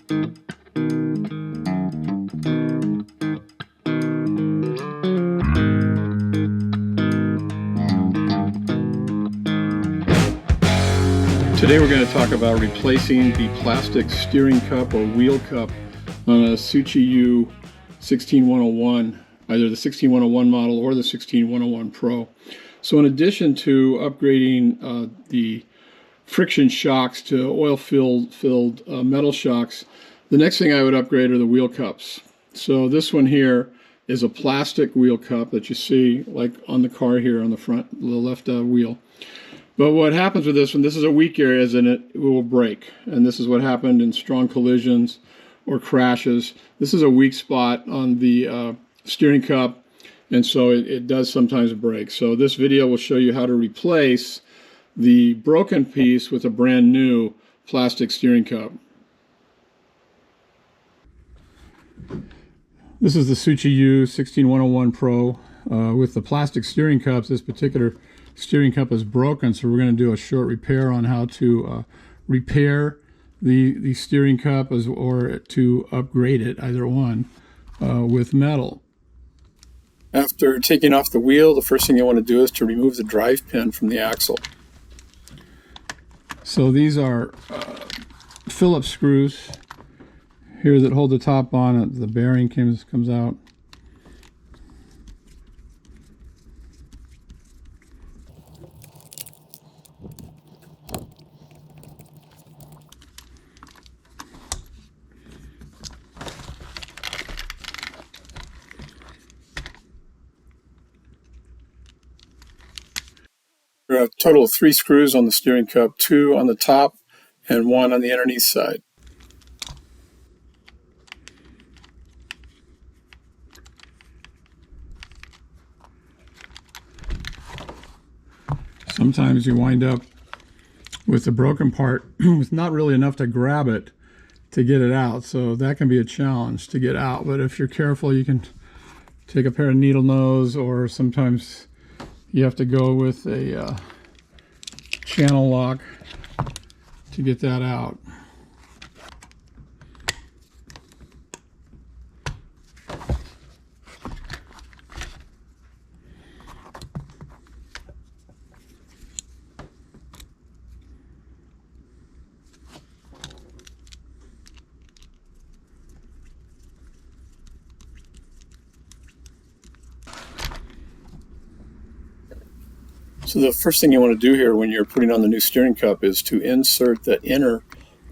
Today we're going to talk about replacing the plastic steering cup or wheel cup on a Suchiyu 16101, either the 16101 model or the 16101 Pro. So in addition to upgrading the friction shocks to oil-filled metal shocks, the next thing I would upgrade are the wheel cups. So this one here is a plastic wheel cup that you see like on the car here on the front, the left wheel. But what happens with this one, this is a weak area, and it will break. And this is what happened in strong collisions or crashes. This is a weak spot on the steering cup, and so it does sometimes break. So this video will show you how to replace the broken piece with a brand new plastic steering cup. This is the Suchiyu 16101 Pro. With the plastic steering cups, this particular steering cup is broken, so we're going to do a short repair on how to repair the steering cup or to upgrade it, either one, with metal. After taking off the wheel, the first thing you want to do is to remove the drive pin from the axle. So these are Phillips screws here that hold the top on. The bearing comes out. There are a total of 3 screws on the steering cup, 2 on the top and 1 on the underneath side. Sometimes you wind up with the broken part with not really enough to grab it to get it out, so that can be a challenge to get out. But if you're careful, you can take a pair of needle nose, or sometimes you have to go with a channel lock to get that out. So the first thing you want to do here when you're putting on the new steering cup is to insert the inner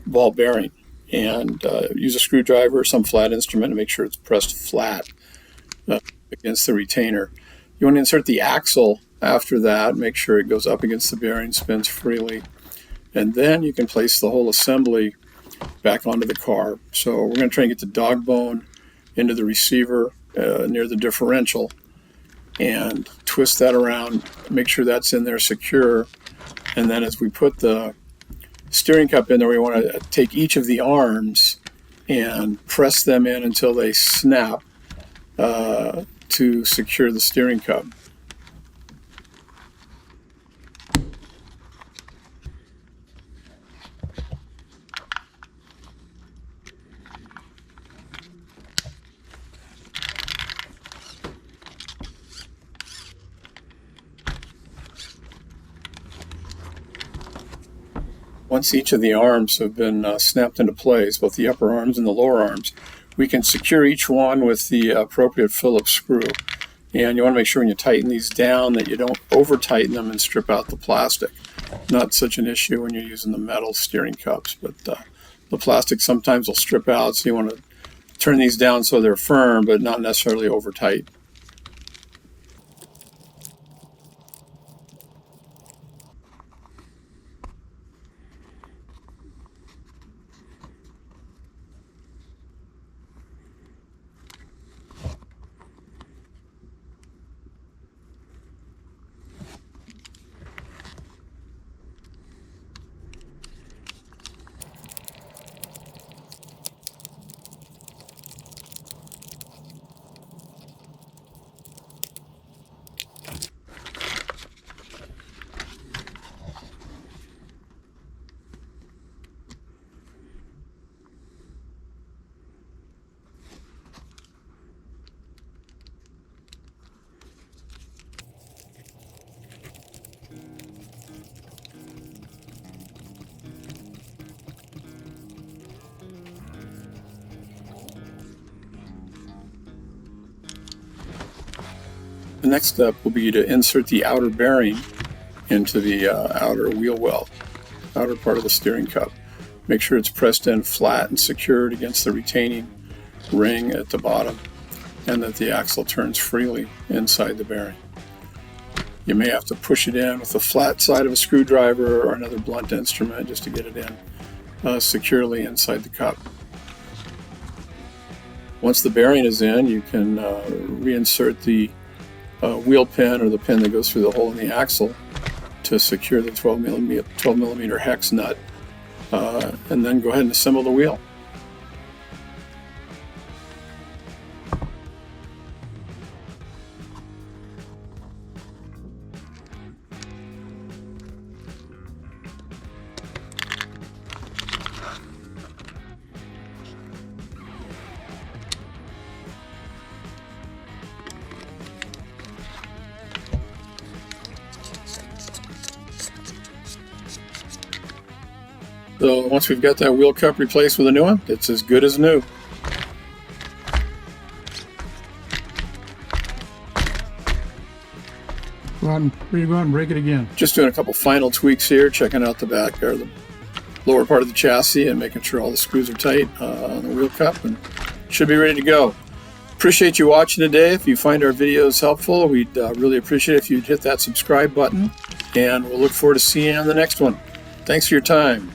ball bearing, and use a screwdriver or some flat instrument to make sure it's pressed flat against the retainer. You want to insert the axle after that, make sure it goes up against the bearing, spins freely, and then you can place the whole assembly back onto the car. So we're going to try and get the dog bone into the receiver near the differential, and twist that around, make sure that's in there secure. And then as we put the steering cup in there, we want to take each of the arms and press them in until they snap to secure the steering cup. Once each of the arms have been snapped into place, both the upper arms and the lower arms, we can secure each one with the appropriate Phillips screw. And you want to make sure when you tighten these down that you don't over tighten them and strip out the plastic. Not such an issue when you're using the metal steering cups, but the plastic sometimes will strip out, so you want to turn these down so they're firm but not necessarily over tight. The next step will be to insert the outer bearing into the outer wheel well, outer part of the steering cup. Make sure it's pressed in flat and secured against the retaining ring at the bottom, and that the axle turns freely inside the bearing. You may have to push it in with the flat side of a screwdriver or another blunt instrument just to get it in securely inside the cup. Once the bearing is in, you can reinsert the wheel pin, or the pin that goes through the hole in the axle, to secure the 12 millimeter hex nut, and then go ahead and assemble the wheel. So once we've got that wheel cup replaced with a new one, it's as good as new. Go out and break it again. Just doing a couple final tweaks here, checking out the back or the lower part of the chassis and making sure all the screws are tight on the wheel cup, and should be ready to go. Appreciate you watching today. If you find our videos helpful, we'd really appreciate it if you'd hit that subscribe button, and we'll look forward to seeing you on the next one. Thanks for your time.